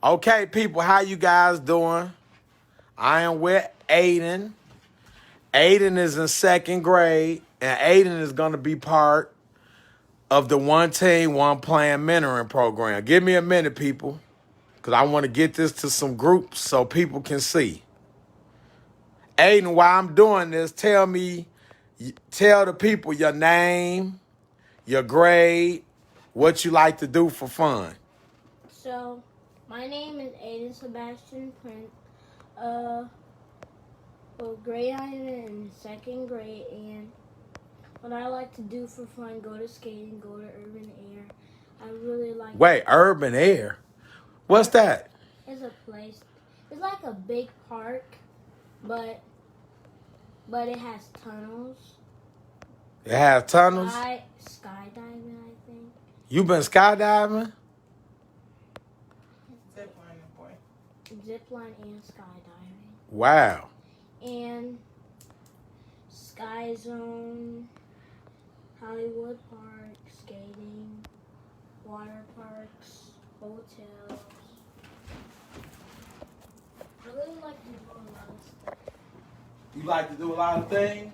Okay, people, how you guys doing? I am with Aiden. Aiden is in second grade, and Aiden is going to be part of the One Team, One Plan mentoring program. Give me a minute, people, because I want to get this to some groups so people can see. Aiden, while I'm doing this, tell the people your name, your grade, what you like to do for fun. So, my name is Aiden Sebastian Prince. Grade I'm in second grade, and what I like to do for fun, go to skating, go to urban air. I really like. Wait, urban air? What's that? It's a place. It's like a big park, but it has tunnels. It has tunnels? Skydiving, I think. You been skydiving? Zipline and skydiving. Wow. And Sky Zone, Hollywood Park, skating, water parks, hotels. I really like to do a lot of stuff. You like to do a lot of things?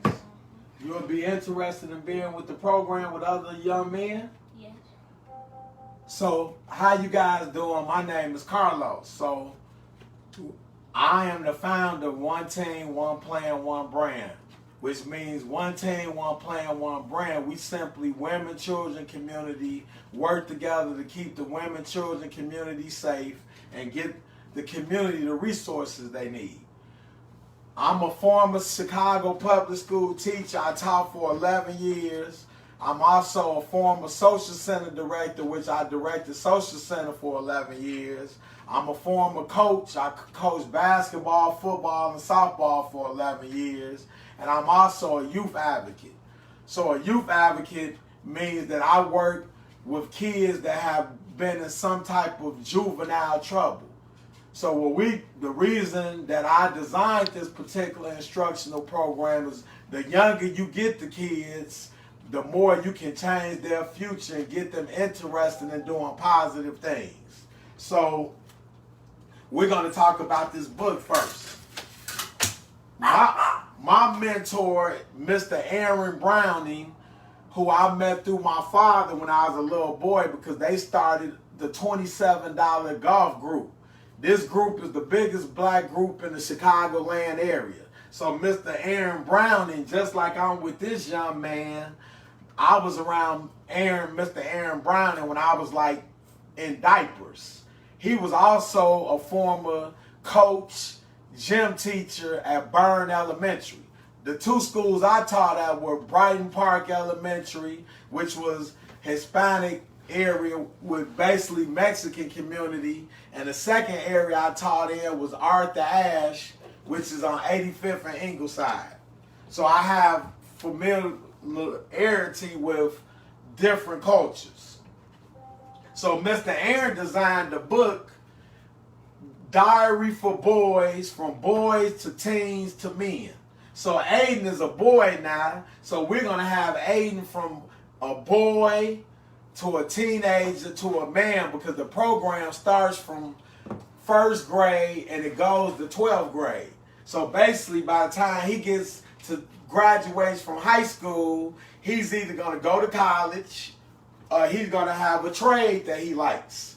You would be interested in being with the program with other young men? Yes. So, how you guys doing? My name is Carlos. So, I am the founder of One Team, One Plan, One Brand, which means One Team, One Plan, One Brand. We simply, women, children, community, work together to keep the women, children, community safe and get the community the resources they need. I'm a former Chicago public school teacher. I taught for 11 years. I'm also a former social center director, which I directed social center for 11 years. I'm a former coach. I coached basketball, football, and softball for 11 years. And I'm also a youth advocate. So a youth advocate means that I work with kids that have been in some type of juvenile trouble. So the reason that I designed this particular instructional program is the younger you get the kids, the more you can change their future and get them interested in doing positive things. So we're going to talk about this book first. My mentor, Mr. Aaron Browning, who I met through my father when I was a little boy because they started the $27 golf group. This group is the biggest black group in the Chicagoland area. So Mr. Aaron Browning, just like I'm with this young man, I was around Mr. Aaron Browning when I was like in diapers. He was also a former coach, gym teacher at Byrne Elementary. The two schools I taught at were Brighton Park Elementary, which was Hispanic area with basically Mexican community, and the second area I taught in was Arthur Ashe, which is on 85th and Ingleside. So I have familiarity with different cultures. So Mr. Aaron designed the book Diary for Boys, from boys to teens to men. So Aiden is a boy now, so we're going to have Aiden from a boy to a teenager to a man, because the program starts from first grade and it goes to 12th grade. So basically by the time he gets to graduates from high school, he's either going to go to college or he's going to have a trade that he likes.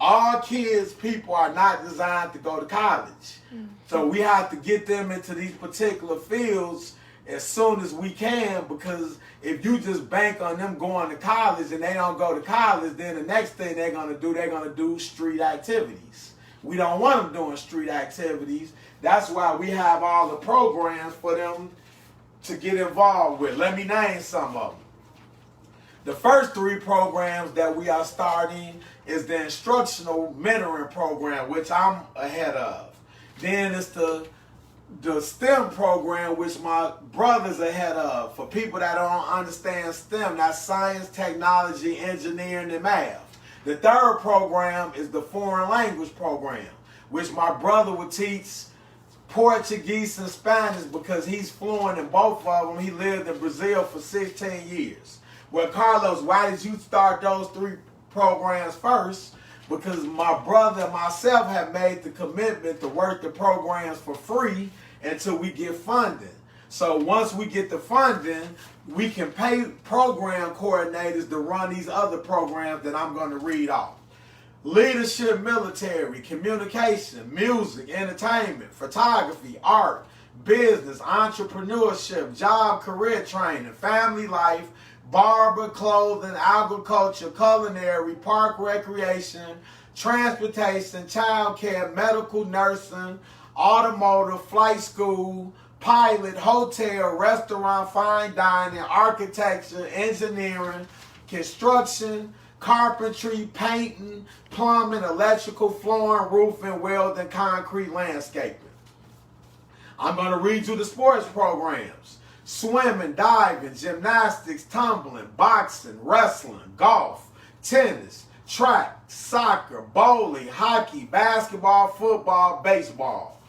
All people are not designed to go to college. So we have to get them into these particular fields as soon as we can, because if you just bank on them going to college and they don't go to college, then the next thing they're going to do street activities. We don't want them doing street activities. That's why we have all the programs for them to get involved with. Let me name some of them. The first three programs that we are starting is the instructional mentoring program, which I'm ahead of. Then it's the STEM program, which my brother's ahead of. For people that don't understand STEM, that's science, technology, engineering, and math. The third program is the foreign language program, which my brother would teach Portuguese and Spanish because he's fluent in both of them. He lived in Brazil for 16 years. Well, Carlos, why did you start those three programs first? because my brother and myself have made the commitment to work the programs for free until we get funding. So once we get the funding, we can pay program coordinators to run these other programs that I'm going to read off. Leadership, military, communication, music, entertainment, photography, art, business, entrepreneurship, job, career training, family life, barber, clothing, agriculture, culinary, park recreation, transportation, child care, medical, nursing, automotive, flight school, pilot, hotel, restaurant, fine dining, architecture, engineering, construction, carpentry, painting, plumbing, electrical, flooring, roofing, welding, concrete, landscaping. I'm going to read you the sports programs. Swimming, diving, gymnastics, tumbling, boxing, wrestling, golf, tennis, track, soccer, bowling, hockey, basketball, football, baseball.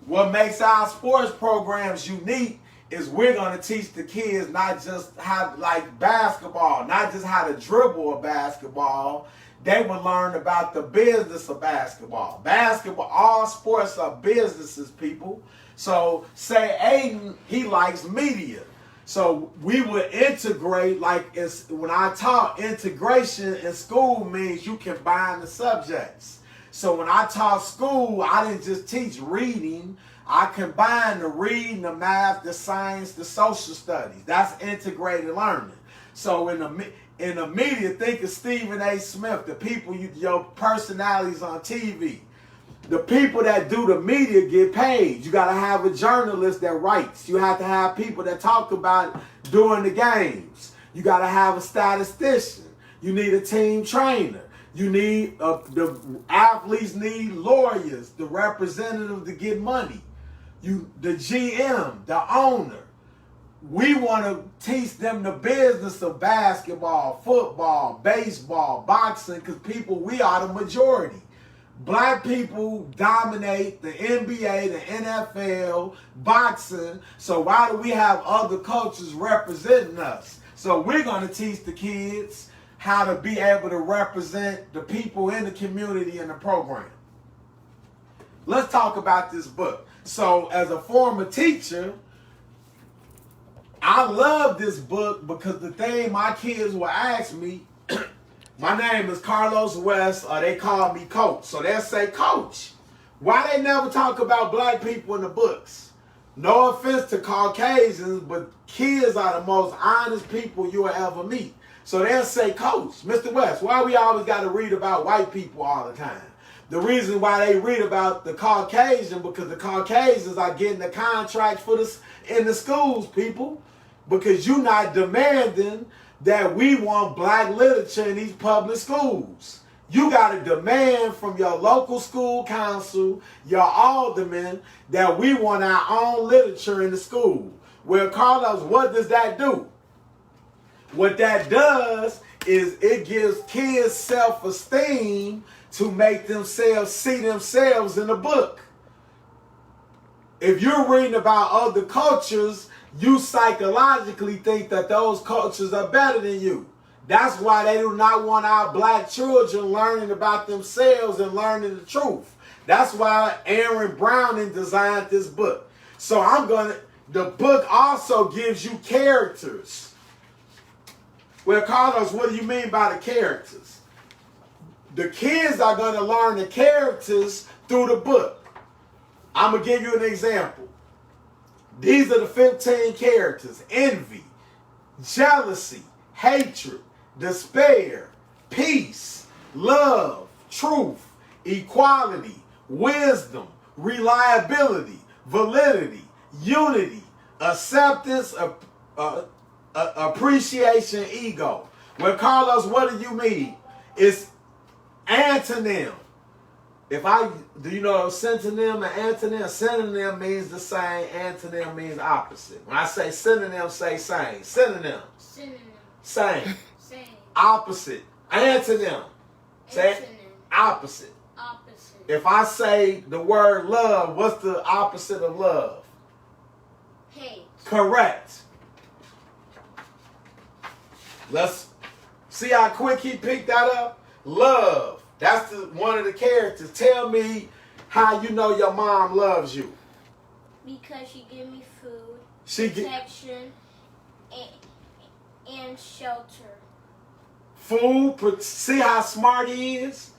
What makes our sports programs unique is we're going to teach the kids not just how, like basketball, not just how to dribble a basketball. They will learn about the business of basketball. Basketball, all sports are businesses, people. So say Aiden, he likes media. So we would integrate, like when I taught integration in school means you combine the subjects. So when I taught school, I didn't just teach reading. I combined the reading, the math, the science, the social studies. That's integrated learning. So in the media, think of Stephen A. Smith, the people, your personalities on TV. The people that do the media get paid. You got to have a journalist that writes. You have to have people that talk about during the games. You got to have a statistician. You need a team trainer. You need, the athletes need lawyers, the representative to get money. The GM, the owner. We want to teach them the business of basketball, football, baseball, boxing, because we are the majority. Black people dominate the NBA, the NFL, boxing. So why do we have other cultures representing us? So we're going to teach the kids how to be able to represent the people in the community in the program. Let's talk about this book. So as a former teacher, I love this book because the thing my kids will ask me, my name is Carlos West, or they call me Coach. So they'll say, Coach, why they never talk about black people in the books? No offense to Caucasians, but kids are the most honest people you'll ever meet. So they'll say, Coach, Mr. West, why we always got to read about white people all the time? The reason why they read about the Caucasian, because the Caucasians are getting the contracts for this in the schools, people. Because you're not demanding that we want black literature in these public schools. You got to demand from your local school council, your aldermen, that we want our own literature in the school. Well, Carlos, what does that do? What that does is it gives kids self-esteem to make themselves see themselves in the book. If you're reading about other cultures, you psychologically think that those cultures are better than you. That's why they do not want our black children learning about themselves and learning the truth. That's why Aaron Browning designed this book. So the book also gives you characters. Well, Carlos, what do you mean by the characters? The kids are going to learn the characters through the book. I'm going to give you an example. These are the 15 characters: envy, jealousy, hatred, despair, peace, love, truth, equality, wisdom, reliability, validity, unity, acceptance, appreciation, ego. Well, Carlos, what do you mean? It's antonym. Do you know synonym and antonym? Synonym means the same, antonym means opposite. When I say synonym, say same. Synonym. Synonym. Same. Same. Opposite. Antonym. Say Antonym. opposite. Opposite. If I say the word love, what's the opposite of love? Hate. Correct. Let's see how quick he picked that up. Love. That's one of the characters. Tell me how you know your mom loves you. Because she give me food, She protection, and shelter. Food. See how smart he is?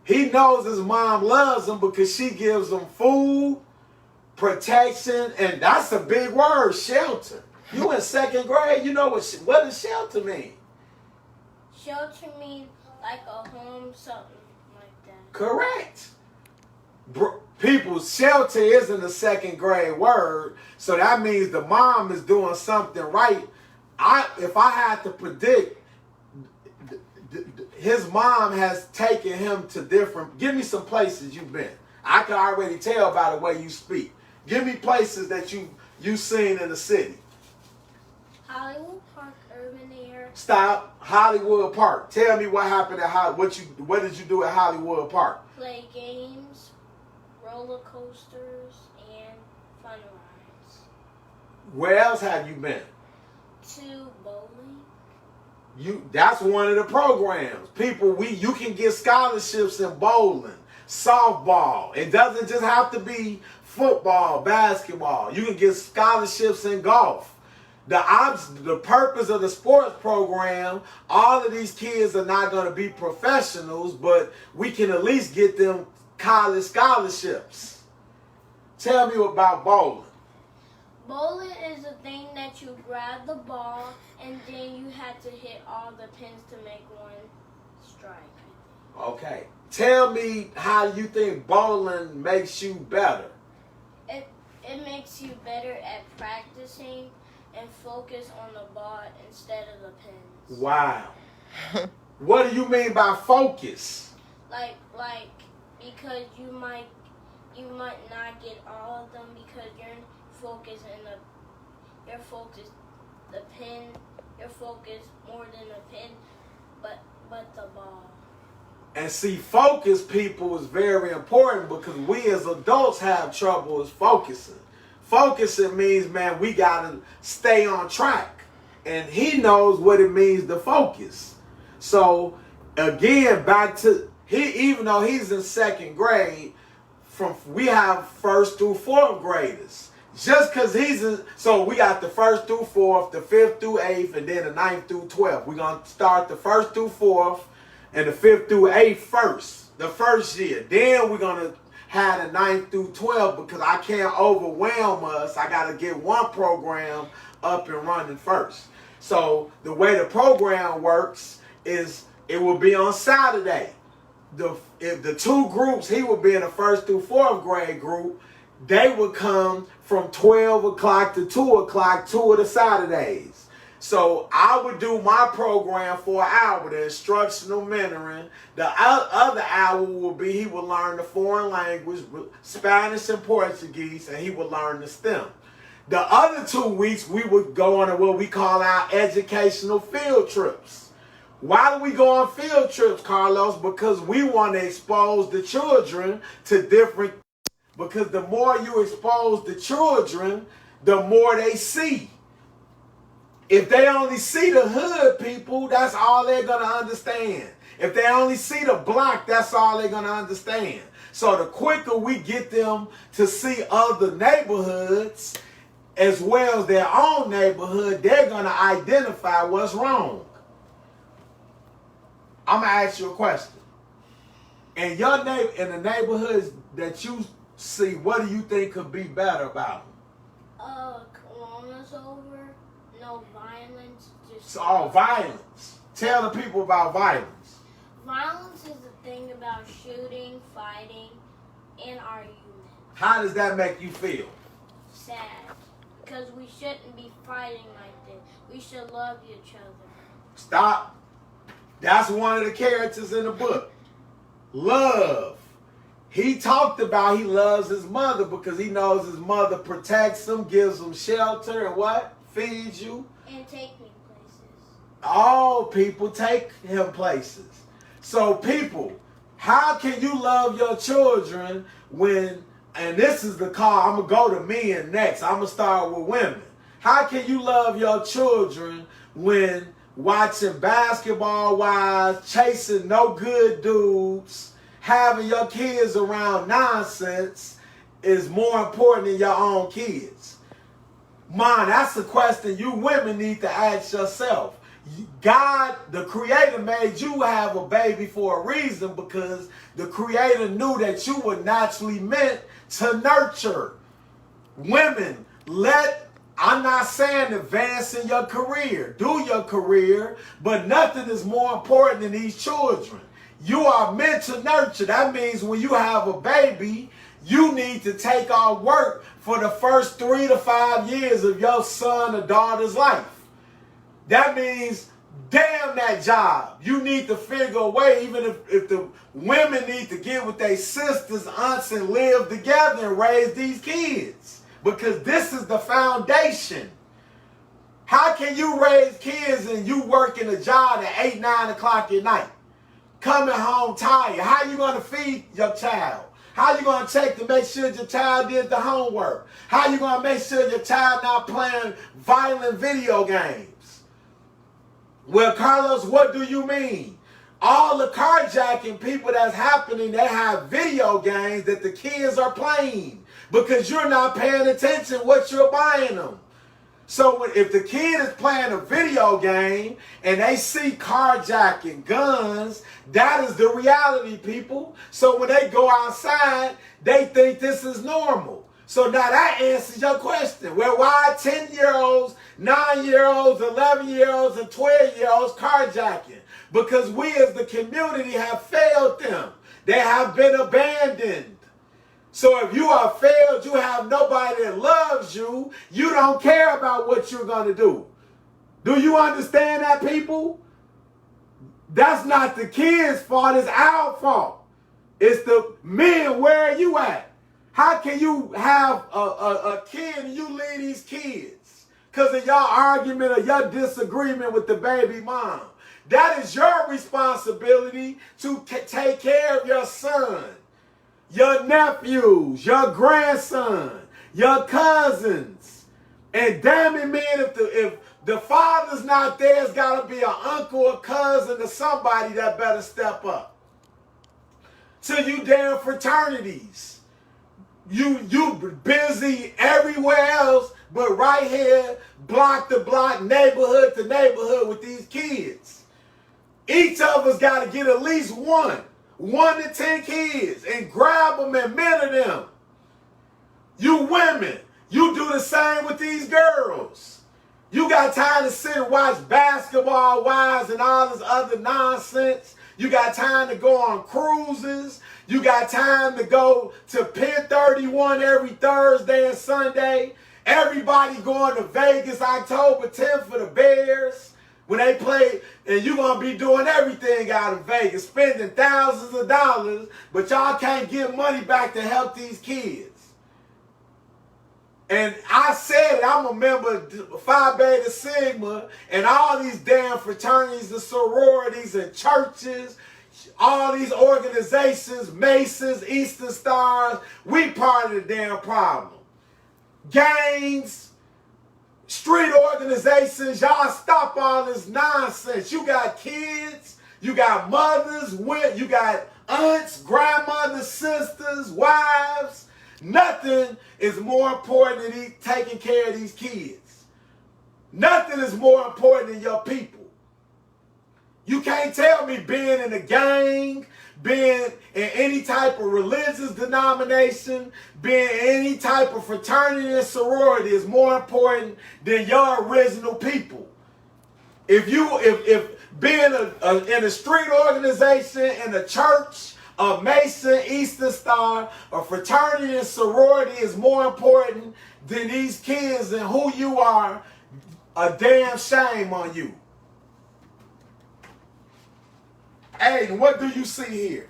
He knows his mom loves him because she gives him food, protection, and that's a big word, shelter. You in second grade, you know what does shelter mean? Shelter means like a home, something like that. Correct. People, shelter isn't a second grade word, so that means the mom is doing something right. If I had to predict, his mom has taken him to different. Give me some places you've been. I can already tell by the way you speak. Give me places that you've seen in the city. Hollywood Park, Urban Air. Stop. Hollywood Park. Tell me what happened at what did you do at Hollywood Park? Play games, roller coasters, and fun rides. Where else have you been? To bowling. That's one of the programs. You can get scholarships in bowling, softball. It doesn't just have to be football, basketball. You can get scholarships in golf. The purpose of the sports program, all of these kids are not going to be professionals, but we can at least get them college scholarships. Tell me about bowling. Bowling is a thing that you grab the ball and then you have to hit all the pins to make one strike. Okay. Tell me how you think bowling makes you better. It makes you better at practicing and focus on the ball instead of the pins. Wow. What do you mean by focus? Like because you might not get all of them because you're focused you're focused more than the pin, but the ball. And see, focus, people, is very important because we as adults have trouble is focusing. Focusing means, man, we got to stay on track. And he knows what it means to focus. So, again, even though he's in second grade, we have first through fourth graders. Just because so we got the first through fourth, the fifth through eighth, and then the ninth through 12th. We're going to start the first through fourth and the fifth through eighth first, the first year. Then we're going to have the ninth through 12 because I can't overwhelm us. I got to get one program up and running first. So the way the program works is it will be on Saturday. If the two groups, he would be in the first through fourth grade group, they would come from 12 o'clock to 2 o'clock, 2 of the Saturdays. So I would do my program for an hour, the instructional mentoring. The other hour would be he would learn the foreign language, Spanish and Portuguese, and he would learn the STEM. The other 2 weeks, we would go on what we call our educational field trips. Why do we go on field trips, Carlos? Because we want to expose the children to different. Because the more you expose the children, the more they see. If they only see the hood people, that's all they're going to understand. If they only see the block, that's all they're going to understand. So the quicker we get them to see other neighborhoods as well as their own neighborhood, they're going to identify what's wrong. I'm going to ask you a question. In the neighborhoods that you see, what do you think could be better about them? Corona's over, no violence, just... violence. Tell the people about violence. Violence is the thing about shooting, fighting, and arguing. How does that make you feel? Sad. Because we shouldn't be fighting like this. We should love each other. Stop. That's one of the characters in the book. Love. He talked about he loves his mother because he knows his mother protects him, gives him shelter, and what? Feeds you. And take me places. All people take him places. So people, how can you love your children when, and this is the call, I'm going to go to men next. I'm going to start with women. How can you love your children when watching basketball wives, chasing no good dudes, having your kids around nonsense is more important than your own kids? Man, that's a question you women need to ask yourself. God, the Creator, made you have a baby for a reason, because the Creator knew that you were naturally meant to nurture. Women, I'm not saying advance in your career. Do your career, but nothing is more important than these children. You are meant to nurture. That means when you have a baby, you need to take on work for the first 3 to 5 years of your son or daughter's life. That means, damn that job. You need to figure a way, even if the women need to get with their sisters, aunts, and live together and raise these kids. Because this is the foundation. How can you raise kids and you working a job at 8, 9 o'clock at night? Coming home tired. How you going to feed your child? How you going to check to make sure your child did the homework? How you going to make sure your child not playing violent video games? Well, Carlos, what do you mean? All the carjacking people that's happening, they have video games that the kids are playing because you're not paying attention what you're buying them. So if the kid is playing a video game and they see carjacking, guns, that is the reality, people. So when they go outside, they think this is normal. So now that answers your question. Well, why 10-year-olds, 9-year-olds, 11-year-olds, and 12-year-olds carjacking? Because we as the community have failed them. They have been abandoned. So if you are failed, you have nobody that loves you, you don't care about what you're going to do. Do you understand that, people? That's not the kids' fault, it's our fault. It's the men, where are you at? How can you have a kid and you leave these kids because of your argument or your disagreement with the baby mom? That is your responsibility to take care of your son, your nephews, your grandson, your cousins. And damn it, man, if the father's not there, it's got to be an uncle, a cousin, or somebody that better step up. To you damn fraternities. You busy everywhere else, but right here, block to block, neighborhood to neighborhood with these kids. Each of us got to get at least 1 to 10 kids and grab them and mentor them. You women, you do the same with these girls. You got time to sit and watch basketball wives and all this other nonsense. You got time to go on cruises. You got time to go to Pier 31 every Thursday and Sunday. Everybody going to Vegas October 10th for the Bears when they play, and you're going to be doing everything out of Vegas, spending thousands of dollars, but y'all can't give money back to help these kids. And I said it, I'm a member of Phi Beta Sigma and all these damn fraternities and sororities and churches, all these organizations, Masons, Eastern Stars, we part of the damn problem. Gangs, street organizations, y'all stop all this nonsense. You got kids, you got mothers, you got aunts, grandmothers, sisters, wives. Nothing is more important than taking care of these kids. Nothing is more important than your people. You can't tell me being in a gang, being in any type of religious denomination, being in any type of fraternity and sorority is more important than your original people. If being in a street organization, in a church, a Mason, Eastern Star, a fraternity and sorority is more important than these kids and who you are, a damn shame on you. Aiden, what do you see here?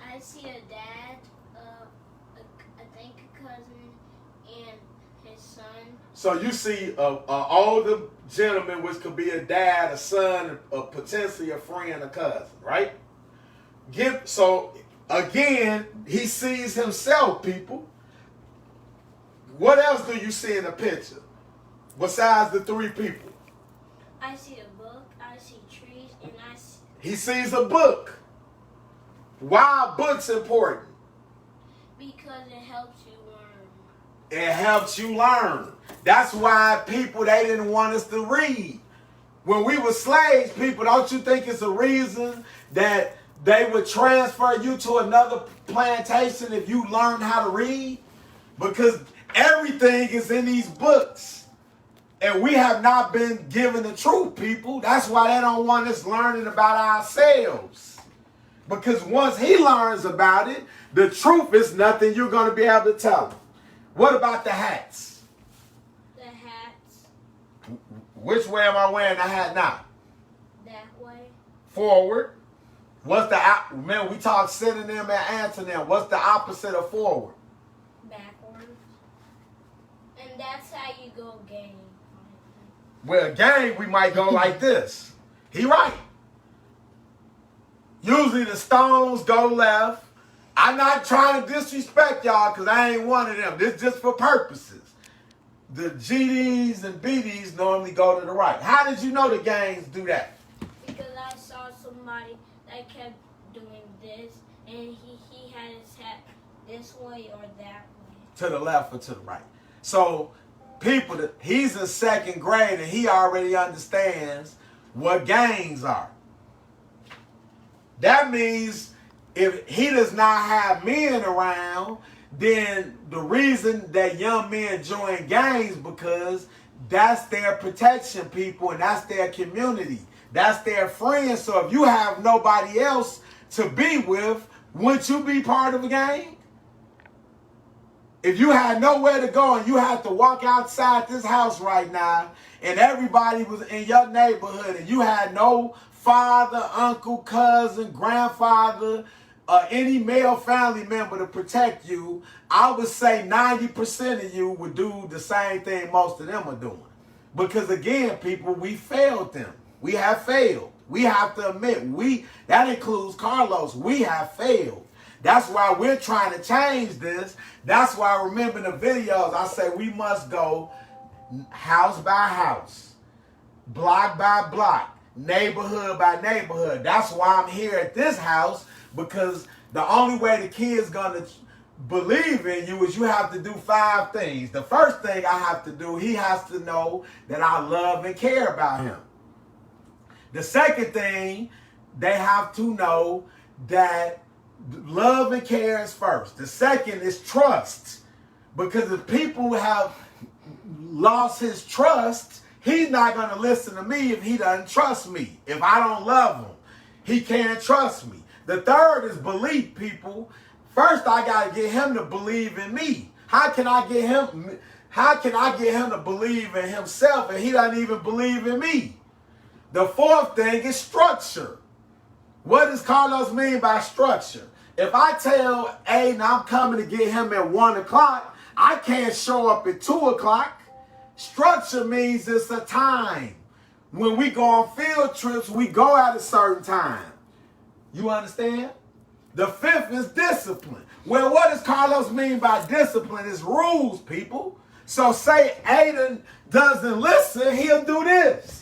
I see a dad, I think a cousin, and his son. So you see an older gentleman, which could be a dad, a son, or potentially a friend, a cousin, right? So again, he sees himself, people. What else do you see in the picture? besides the three people? I see a book, I see trees, and I see... He sees a book. Why are books important? Because it helps you learn. It helps you learn. That's why people, they didn't want us to read. When we were slaves, people, don't you think it's a reason that they would transfer you to another plantation if you learned how to read? Because everything is in these books. And we have not been given the truth, people. That's why they don't want us learning about ourselves. Because once he learns about it, the truth is nothing you're going to be able to tell him. What about the hats? The hats. Which way am I wearing the hat now? That way. Forward. What's the, man, we talk synonym and antonym. What's the opposite of forward? Backwards. And that's how you go game. Well, game, we might go like this. He right. Usually the stones go left. I'm not trying to disrespect y'all because I ain't one of them. This just for purposes. The GDs and BDs normally go to the right. How did you know the gangs do that? Because I saw somebody that kept doing this, and he had his hat this way or that way. To the left or to the right. So, people, he's in second grade and he already understands what gangs are. That means if he does not have men around, then the reason that young men join gangs because that's their protection, people, and that's their community. That's their friends. So if you have nobody else to be with, wouldn't you be part of a gang? If you had nowhere to go and you had to walk outside this house right now and everybody was in your neighborhood and you had no father, uncle, cousin, grandfather, any male family member to protect you, I would say 90% of you would do the same thing most of them are doing. Because again, people, we failed them. We have failed. We have to admit, that includes Carlos, we have failed. That's why we're trying to change this. That's why, remember the videos, I say we must go house by house, block by block, neighborhood by neighborhood. That's why I'm here at this house, because the only way the kid's going to believe in you is you have to do 5 things. The first thing I have to do, he has to know that I love and care about him. The second thing, they have to know that love and care is first. The second is trust. Because if people have lost his trust, he's not going to listen to me if he doesn't trust me. If I don't love him, he can't trust me. The third is belief, people. First, I got to get him to believe in me. How can I get him to believe in himself if he doesn't even believe in me? The fourth thing is structure. What does Carlos mean by structure? If I tell Aiden I'm coming to get him at 1 o'clock, I can't show up at 2 o'clock. Structure means it's a time. When we go on field trips, we go at a certain time. You understand? The fifth is discipline. Well, what does Carlos mean by discipline? It's rules, people. So say Aiden doesn't listen, he'll do this.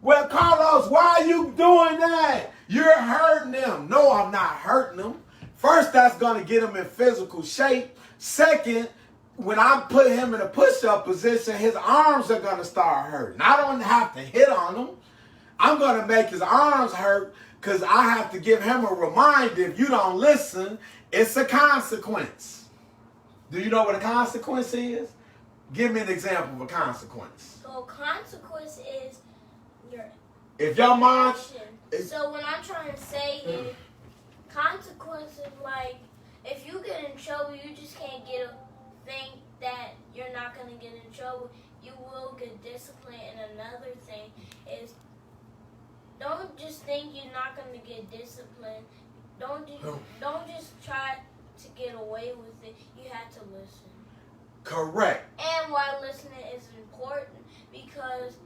Well, Carlos, why are you doing that? You're hurting him. No, I'm not hurting him. First, that's going to get him in physical shape. Second, when I put him in a push-up position, his arms are going to start hurting. I don't have to hit on him. I'm going to make his arms hurt because I have to give him a reminder. If you don't listen, it's a consequence. Do you know what a consequence is? Give me an example of a consequence. So consequence is your if your mom... So what I'm trying to say is consequences, like if you get in trouble, you just can't think that you're not going to get in trouble. You will get disciplined. And another thing is, don't just think you're not going to get disciplined. Don't just try to get away with it. You have to listen. Correct. And why listening is important, because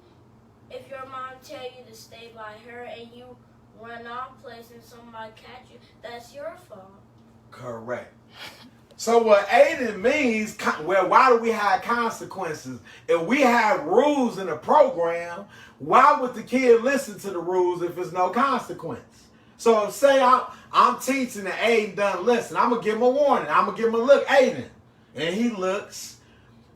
if your mom tell you to stay by her and you run off place and somebody catch you, that's your fault. Correct. So what Aiden means, well, why do we have consequences? If we have rules in a program, why would the kid listen to the rules if there's no consequence? So say I'm teaching and Aiden doesn't listen, I'm going to give him a warning. I'm going to give him a look, Aiden. And he looks.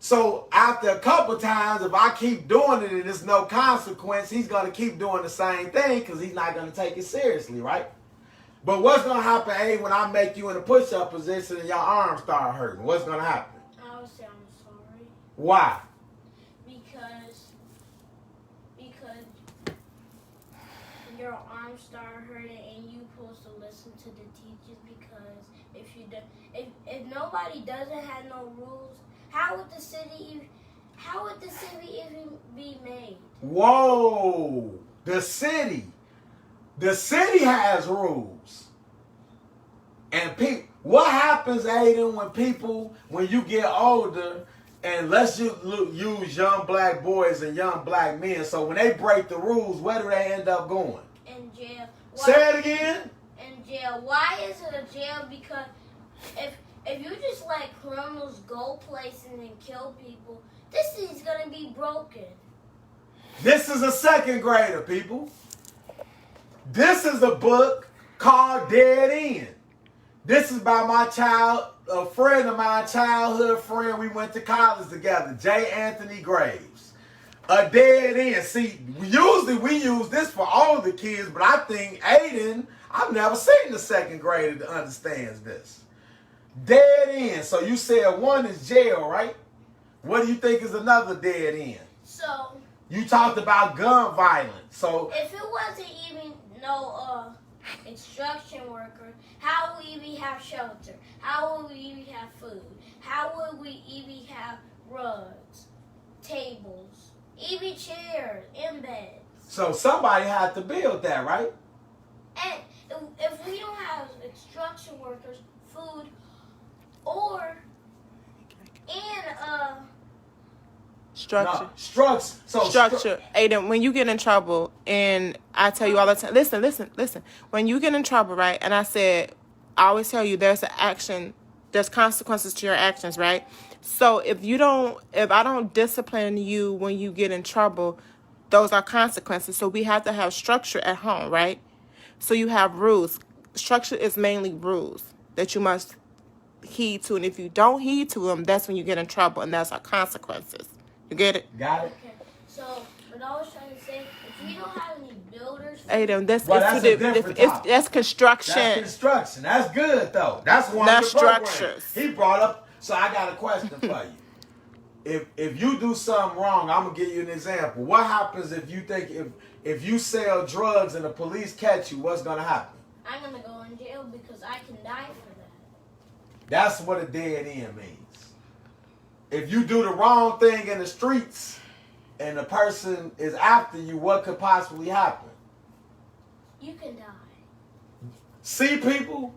So after a couple times, if I keep doing it and there's no consequence, he's going to keep doing the same thing because he's not going to take it seriously, right? But what's going to happen, Aiden, when I make you in a push-up position and your arms start hurting? What's going to happen? I would say I'm sorry. Why? Because your arms start hurting and you supposed to listen to the teachers, because if nobody doesn't have no rules, how would the city even be made? Whoa! The city has rules. And what happens, Aiden, when you get older, and let's use young black boys and young black men, so when they break the rules, where do they end up going? In jail. Say it again? In jail. Why is it a jail? Because if you just let criminals go places and kill people, this city's gonna be broken. This is a second grader, people. This is a book called Dead End. This is by a friend of mine, childhood friend. We went to college together, J. Anthony Graves. A dead end. See, usually we use this for older kids, but I think Aiden, I've never seen the second grader that understands this. Dead end. So you said one is jail, right? What do you think is another dead end? So you talked about gun violence. So if it wasn't even no construction workers, how would we even have shelter? How would we even have food? How would we even have rugs, tables, even chairs, and beds? So somebody had to build that, right? And if we don't have construction workers, food, structure. No, structure. Aiden, when you get in trouble, and I tell you all the time, listen. When you get in trouble, right? And I always tell you there's consequences to your actions, right? So if I don't discipline you when you get in trouble, those are consequences. So we have to have structure at home, right? So you have rules. Structure is mainly rules that you must heed to, and if you don't heed to them, that's when you get in trouble, and that's our consequences. You get it? Got it. Okay. So what I was trying to say, if we don't have any builders, Aiden, that's construction. That's construction. That's good though. That's one Not of the programs structures. He brought up. So I got a question for you. If you do something wrong, I'm gonna give you an example. What happens if you sell drugs and the police catch you? What's gonna happen? I'm gonna go in jail because I can die for that. That's what a dead end means. If you do the wrong thing in the streets and the person is after you, what could possibly happen? You can die. See, people?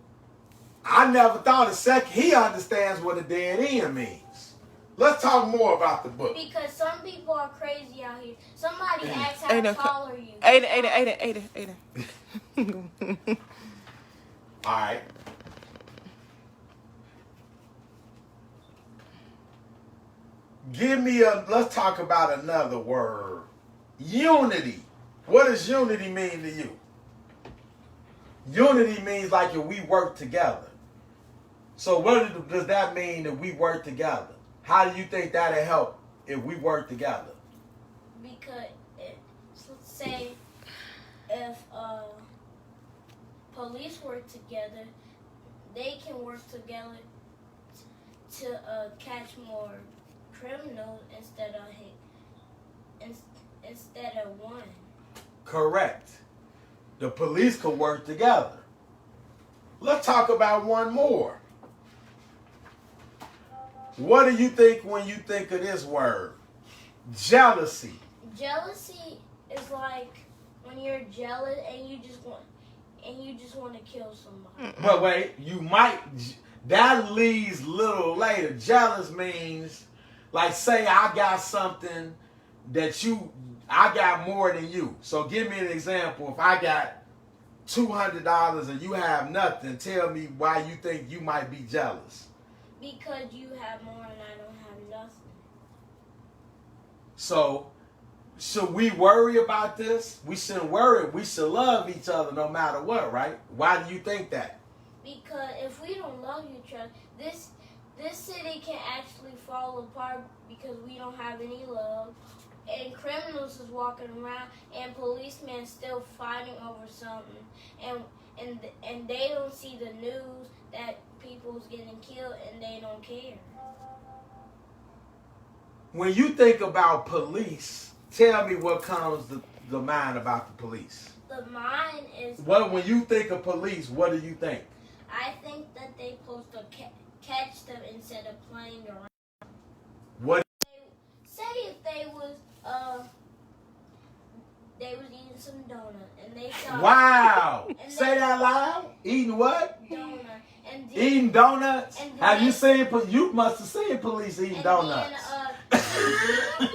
I never thought he understands what a dead end means. Let's talk more about the book. Because some people are crazy out here. Somebody asks how Aiden, tall are you? Aiden. All right. Let's talk about another word. Unity. What does unity mean to you? Unity means like if we work together. So what does that mean that we work together? How do you think that'll help if we work together? Because say if police work together, they can work together to catch more criminals instead of one. Correct. The police could work together. Let's talk about one more. What do you think when you think of this word? Jealousy. Jealousy is like when you're jealous and you just want to kill somebody. But wait, that leads little later. Jealous means, like, say I got something that I got more than you. So give me an example. If I got $200 and you have nothing, tell me why you think you might be jealous. Because you have more and I don't have nothing. So, should we worry about this? We shouldn't worry. We should love each other no matter what, right? Why do you think that? Because if we don't love each other, this city can actually fall apart because we don't have any love. And criminals is walking around and policemen still fighting over something. And they don't see the news that people's getting killed and they don't care. When you think about police, tell me what comes to the mind about the police. The mind is... When you think of police, what do you think? I think that they supposed to catch them instead of playing around. What? Say if they was eating some donut and they saw... Wow! And Say that loud. Eating what? Donut. And then, Eating donuts? and then Have you seen? You must have seen police eating and donuts. Then,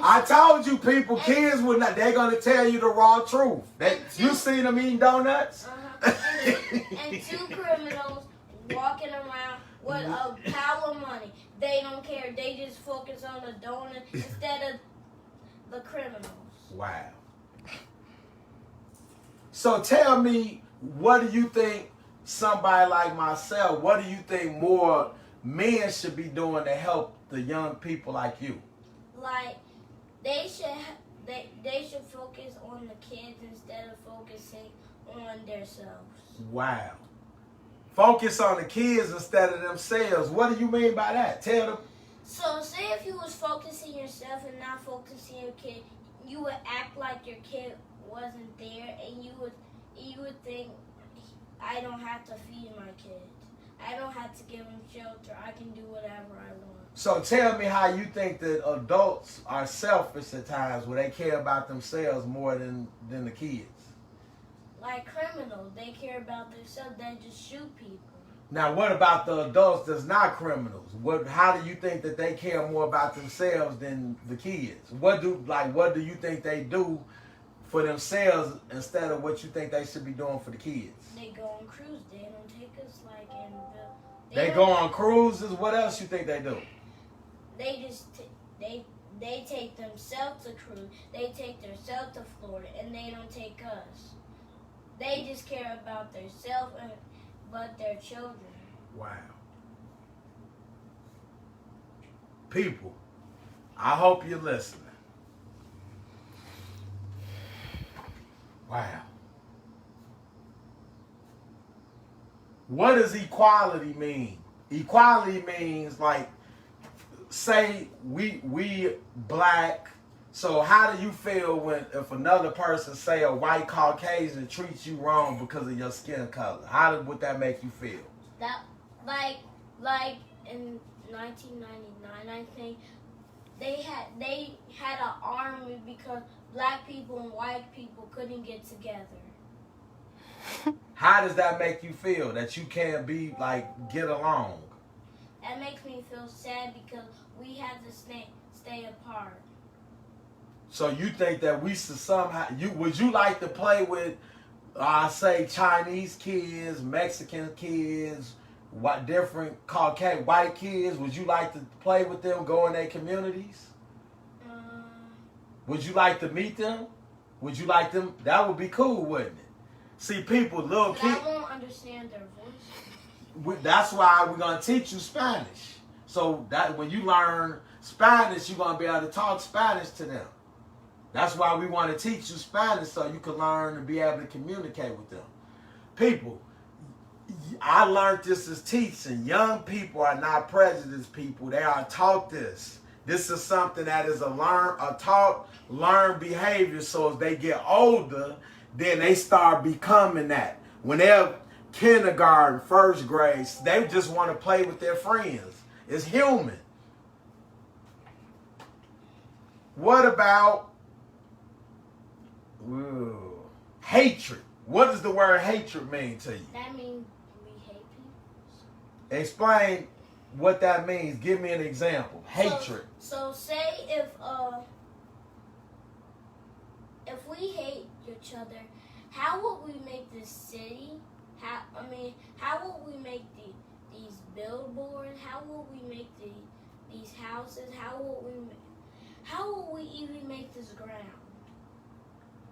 I told you, people, kids would not. They're gonna tell you the raw truth. You seen them eating donuts? And two criminals walking around with a pile of money. They don't care. They just focus on the donut instead of the criminals. Wow. So tell me, what do you think somebody like myself, what do you think more men should be doing to help the young people like you? Like, they should focus on the kids instead of focusing on themselves. Wow. Focus on the kids instead of themselves. What do you mean by that? Tell them. So, say if you was focusing yourself and not focusing your kid, you would act like your kid wasn't there, and you would think, I don't have to feed my kids. I don't have to give them shelter. I can do whatever I want. So tell me how you think that adults are selfish at times where they care about themselves more than the kids. Like criminals, they care about themselves. They just shoot people. Now, what about the adults that's not criminals? How do you think that they care more about themselves than the kids? What do you think they do for themselves instead of what you think they should be doing for the kids? They go on cruise. They don't take us like in the... They go on cruises. What else you think they do? They just... They take themselves to cruise. They take themselves to Florida, and they don't take us. They just care about themselves but their children. Wow. People, I hope you're listening. Wow. What does equality mean? Equality means, like, say we black. So how do you feel if another person, say a white Caucasian, treats you wrong because of your skin color? How would that make you feel? That like in 1999, I think they had an army because black people and white people couldn't get together. How does that make you feel that you can't get along? That makes me feel sad because we had to stay apart. So you think that we should somehow, would you like to play with, say, Chinese kids, Mexican kids, different Caucasian white kids? Would you like to play with them, go in their communities? Would you like to meet them? Would you like them? That would be cool, wouldn't it? See, people, little kids. I won't understand their voice. That's why we're going to teach you Spanish. So that when you learn Spanish, you're going to be able to talk Spanish to them. That's why we want to teach you Spanish so you can learn and be able to communicate with them. People, I learned this as teaching. Young people are not prejudiced people. They are taught this. This is something that is a taught, learned behavior. So as they get older, then they start becoming that. When they're kindergarten, first grade, they just want to play with their friends. It's human. What about hatred? What does the word hatred mean to you? That means we hate people. Explain what that means. Give me an example. Hatred. So say if we hate each other, how would we make this city? How would we make these billboards? How will we make these houses? How will we even make this ground?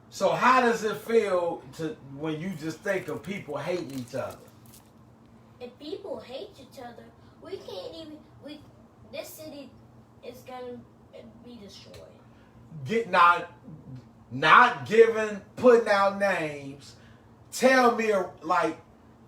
So how does it feel to when you just think of people hating each other? If people hate each other, we can't even. This city is gonna be destroyed. Not putting out names. Tell me, like,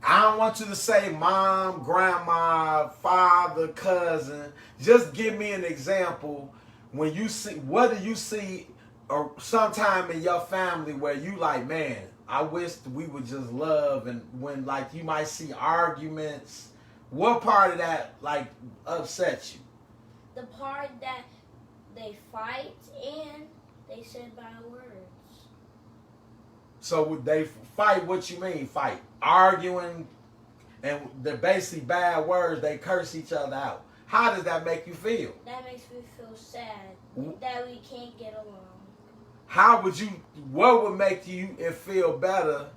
I don't want you to say mom, grandma, father, cousin. Just give me an example. When you see, what do you see, or sometime in your family where you like, man, I wish we would just love, and when like you might see arguments, what part of that like upsets you? The part that they fight and they said bad words. So would they fight? What you mean fight? Arguing, and they're basically bad words. They curse each other out. How does that make you feel? That makes me feel sad that we can't get along. What would make you it feel better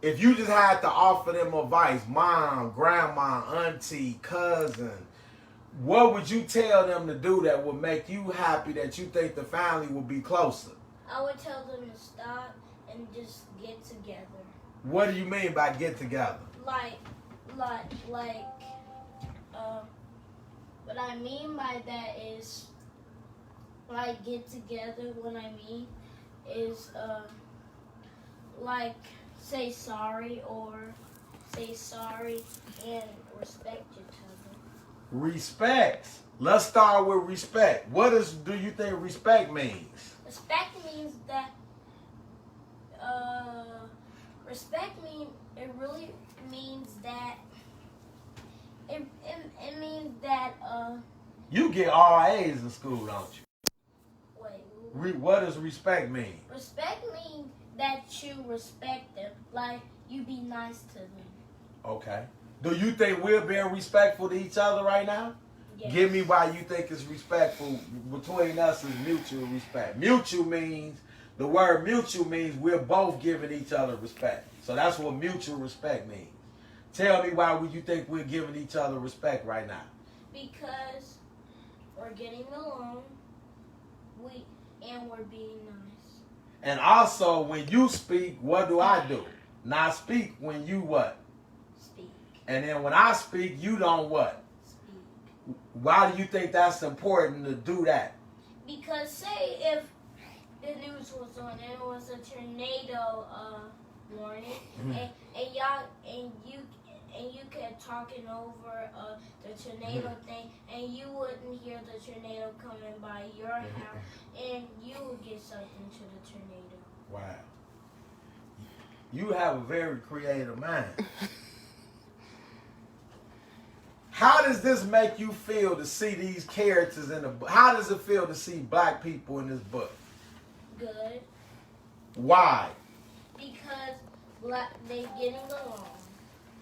if you just had to offer them advice? Mom, grandma, auntie, cousin. What would you tell them to do that would make you happy, that you think the family will be closer? I would tell them to stop and just get together. What do you mean by get together? What I mean by that is, like, get together, what I mean is, like, say sorry and respect each other. Respect. Let's start with respect. Do you think respect means? Respect means that, it really means that, it means that, You get all A's in school, don't you? Wait. What does respect mean? Respect means that you respect them, like you be nice to them. Okay. Do you think we're being respectful to each other right now? Yes. Give me why you think it's respectful between us is mutual respect. The word mutual means we're both giving each other respect. So that's what mutual respect means. Tell me why would you think we're giving each other respect right now? Because we're getting along, and we're being nice. And also, when you speak, what do I do? Not speak when you what? Speak. And then when I speak, you don't what? Speak. Why do you think that's important to do that? Because say if the news was on and it was a tornado warning, and you kept talking over the tornado thing, and you wouldn't hear the tornado coming by your house, and you would get sucked into the tornado. Wow. You have a very creative mind. How does this make you feel to see these characters in the book? How does it feel to see black people in this book? Good. Why? Because they're getting along.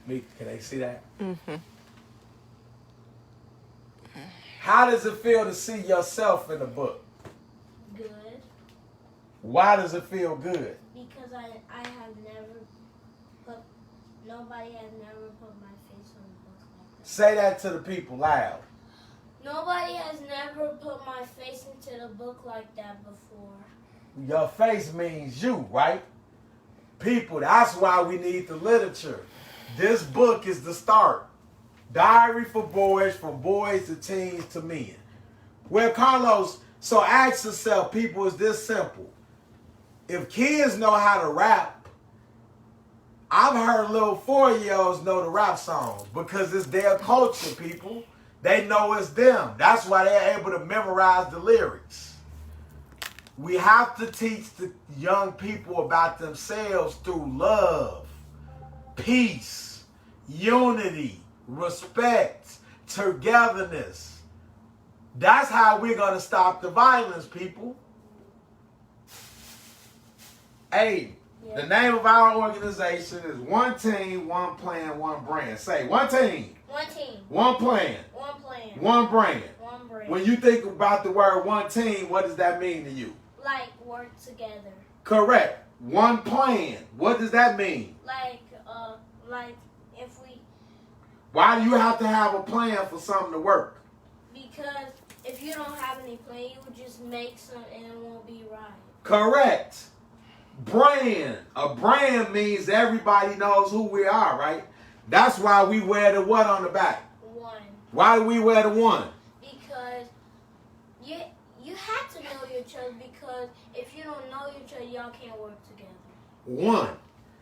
Can they see that? Mm-hmm. How does it feel to see yourself in the book? Good. Why does it feel good? Because nobody has never put my face on a book like that. Say that to the people loud. Nobody has never put my face into the book like that before. Your face means you, right? People, that's why we need the literature. This book is the start. Diary for boys, from boys to teens to men. Well, Carlos, so ask yourself, people, is this simple? If kids know how to rap, I've heard little 4-year-olds know the rap songs because it's their culture, people. They know it's them. That's why they're able to memorize the lyrics. We have to teach the young people about themselves through love, peace, unity, respect, togetherness. That's how we're going to stop the violence, people. Aiden, the name of our organization is One Team, One Plan, One Brand. Say, one team. One team. One plan. One plan. One brand. One brand. When you think about the word one team, what does that mean to you? Like work together. Correct. One plan. What does that mean? Like if we Why do you have to have a plan for something to work? Because if you don't have any plan, you would just make something and it won't be right. Correct. Brand. A brand means everybody knows who we are, right? That's why we wear the what on the back? One. Why do we wear the one? Because you have to know your church, because if you don't know your church, y'all can't work together. One.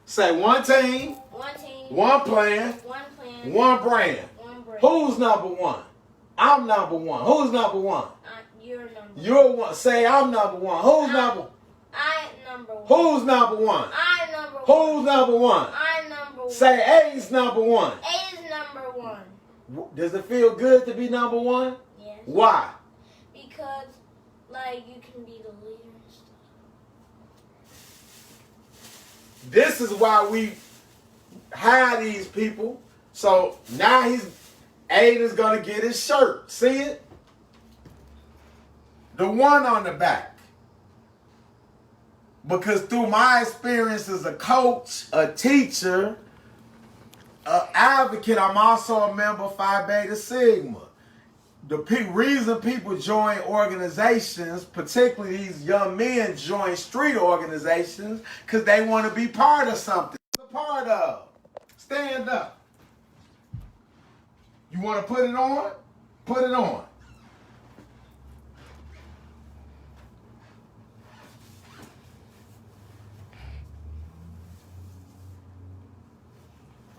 Say one team. One team. One plan. One plan. One brand. One brand. Who's number one? I'm number one. Who's number one? You're number one. You're one. Say I'm number one. Who's number one? I'm number one. Who's number one? I'm number one. Who's number one? I'm number one. Say Aiden's number one. Aiden's number one. Does it feel good to be number one? Yes. Why? Because, like, you can be the leader and stuff. This is why we hire these people. So now Aiden's gonna get his shirt. See it? The one on the back. Because through my experience as a coach, a teacher, an advocate, I'm also a member of Phi Beta Sigma. The reason people join organizations, particularly these young men join street organizations, because they want to be part of something. A part of. Stand up. You want to put it on? Put it on.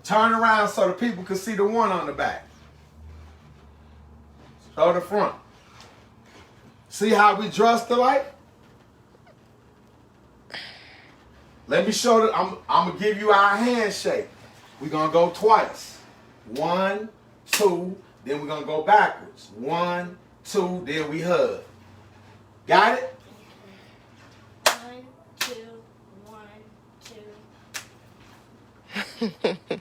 Turn around so the people can see the one on the back. Show the front. See how we dress alike? Let me show the, I'm going to give you our handshake. We're going to go twice. 1, 2, then we're going to go backwards. 1, 2, then we hug. Got it? 1, 2, 1, 2.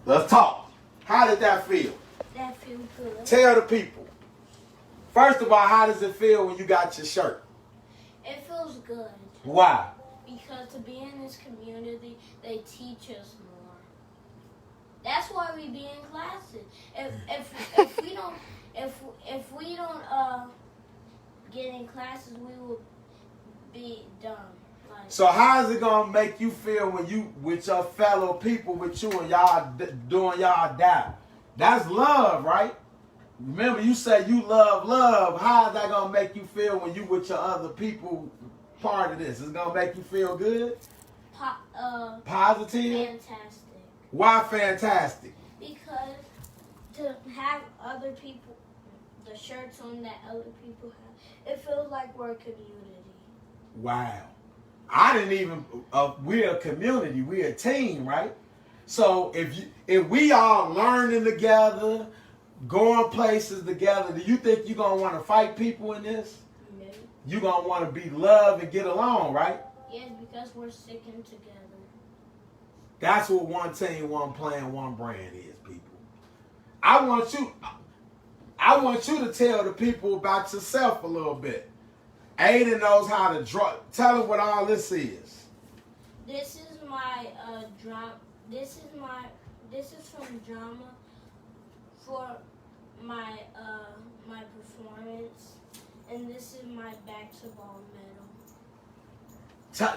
Let's talk. How did that feel? That feels good. Tell the people. First of all, how does it feel when you got your shirt? It feels good. Why? Because to be in this community, they teach us more. That's why we be in classes. If we don't get in classes, we will be dumb. So how is it gonna make you feel when you with your fellow people with you and y'all doing y'all dab? That's love, right? Remember, you said you love. How is that gonna make you feel when you with your other people part of this? It's gonna make you feel good? Positive? Fantastic. Why fantastic? Because to have other people, the shirts on that other people have, it feels like we're a community. Wow. I didn't even, we're a community, we're a team, right? So if we all learning together, going places together, do you think you're going to want to fight people in this? No. You're going to want to be loved and get along, right? Yes, because we're sticking together. That's what one team, one plan, one brand is, people. I want you to tell the people about yourself a little bit. Aiden knows how to draw. Tell them what all this is. This is my drama. This is from drama for my my performance, and this is my basketball medal.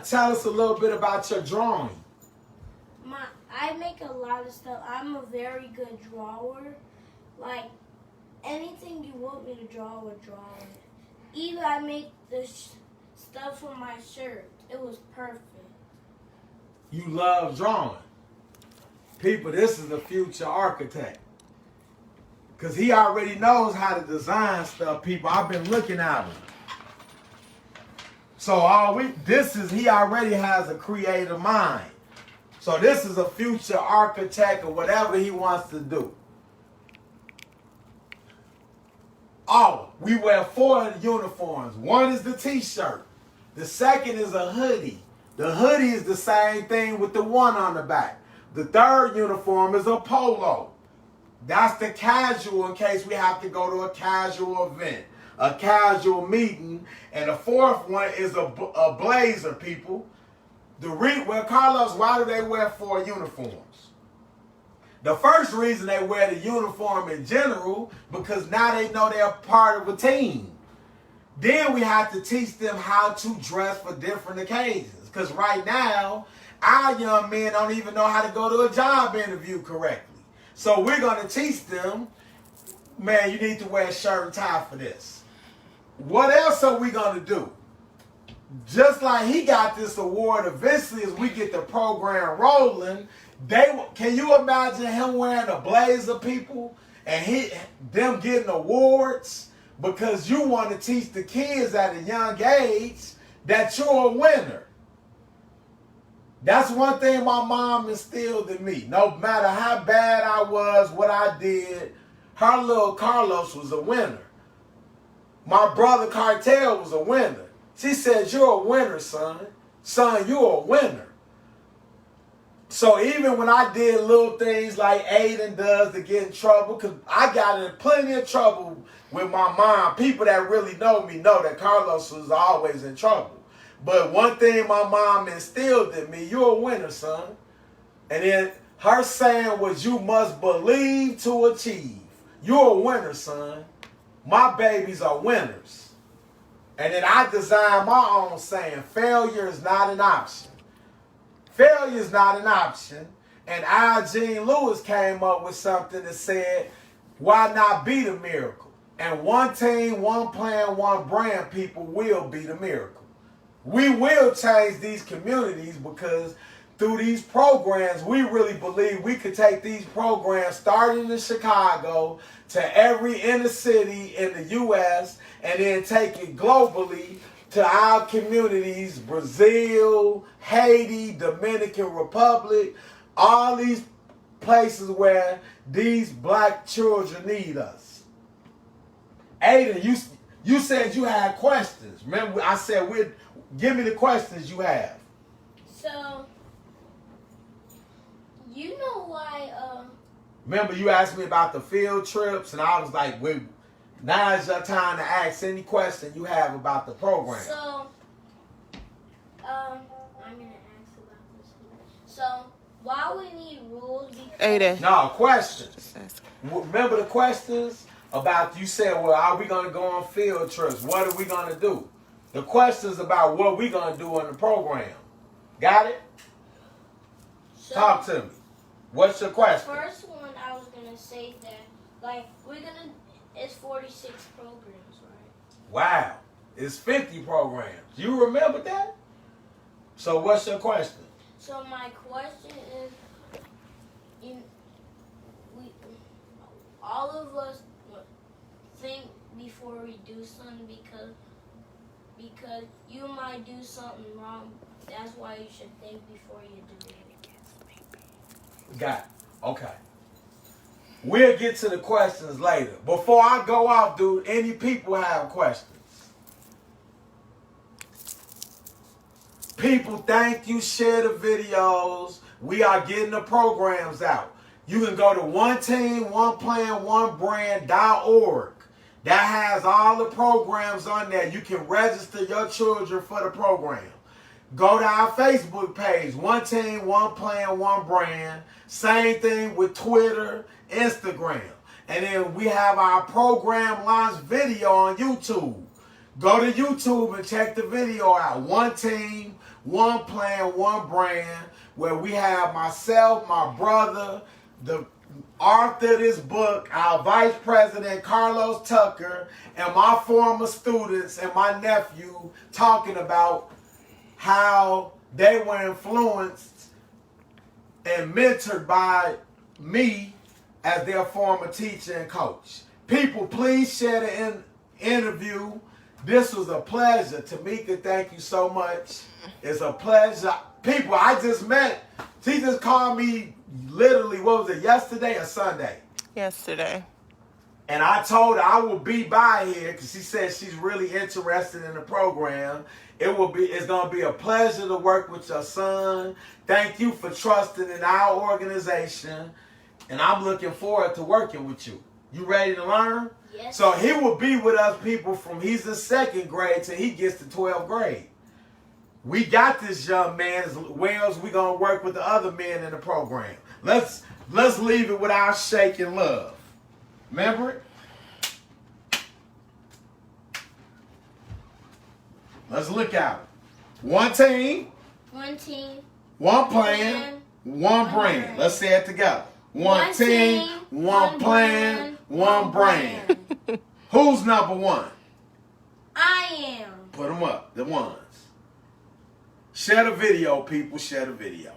Tell us a little bit about your drawing. I make a lot of stuff. I'm a very good drawer. Like anything you want me to draw, I would draw it. Even I make the stuff for my shirt. It was perfect. You love drawing. People, this is the future architect. Because he already knows how to design stuff, people. I've been looking at him. So he already has a creative mind. So this is a future architect or whatever he wants to do. Oh, we wear 4 uniforms. One is the t-shirt. The second is a hoodie. The hoodie is the same thing with the one on the back. The third uniform is a polo. That's the casual in case we have to go to a casual event, a casual meeting. And the fourth one is a blazer, people. Well, Carlos, why do they wear 4 uniforms? The first reason they wear the uniform in general, because now they know they're part of a team. Then we have to teach them how to dress for different occasions. Because right now, our young men don't even know how to go to a job interview correctly. So we're going to teach them, man, you need to wear a shirt and tie for this. What else are we going to do? Just like he got this award, eventually as we get the program rolling, can you imagine him wearing a blazer, people, and them getting awards? Because you want to teach the kids at a young age that you're a winner. That's one thing my mom instilled in me. No matter how bad I was, what I did, her little Carlos was a winner. My brother Cartel was a winner. She said, you're a winner, son. Son, you're a winner. So even when I did little things like Aiden does to get in trouble, because I got in plenty of trouble with my mom. People that really know me know that Carlos was always in trouble. But one thing my mom instilled in me, you're a winner, son. And then her saying was, you must believe to achieve. You're a winner, son. My babies are winners. And then I designed my own saying, failure is not an option. Failure is not an option. And Gene Lewis came up with something that said, why not be the miracle? And one team, one plan, one brand, people will be the miracle. We will change these communities because through these programs, we really believe we could take these programs starting in Chicago to every inner city in the U.S. and then take it globally to our communities, Brazil, Haiti, Dominican Republic, all these places where these black children need us. Aiden, you said you had questions. Remember, I said, give me the questions you have. So, you know why, Remember, you asked me about the field trips, and I was like, now is your time to ask any question you have about the program. So, I'm going to ask about this. So, why we need rules? Aiden. No, questions. Remember the questions about, you said, well, are we going to go on field trips? What are we going to do? The questions about what we going to do in the program. Got it? So, talk to me. What's your question? First one, I was going to say that, like, it's 46 programs, right? Wow. It's 50 programs. You remember that? So what's your question? So my question is, all of us think before we do something because you might do something wrong. That's why you should think before you do it. Got it. Okay. We'll get to the questions later. Before I go off, do any people have questions? People, thank you. Share the videos. We are getting the programs out. You can go to oneteenoneplan.onebrand.org. That has all the programs on there. You can register your children for the program. Go to our Facebook page, One Team, One Plan, One Brand. Same thing with Twitter, Instagram. And then we have our program launch video on YouTube. Go to YouTube and check the video out. One Team, One Plan, One Brand, where we have myself, my brother, the author of this book, our vice president, Carlos Tucker, and my former students and my nephew talking about how they were influenced and mentored by me as their former teacher and coach. People, please share the interview. This was a pleasure. Tamika, thank you so much. It's a pleasure. People, I just met. She just called me literally, what was it, yesterday or Sunday? Yesterday. And I told her I will be by here because she said she's really interested in the program. It's going to be a pleasure to work with your son. Thank you for trusting in our organization. And I'm looking forward to working with you. You ready to learn? Yes. So he will be with us people from he's in second grade till he gets to 12th grade. We got this young man as well as we're going to work with the other men in the program. Let's Let's leave it without shaking love. Remember it? Let's look at it. One team. One team. One plan. One brand. Let's say it together. One team. One plan. One brand. Who's number one? I am. Put them up. The ones. Share the video, people. Share the video.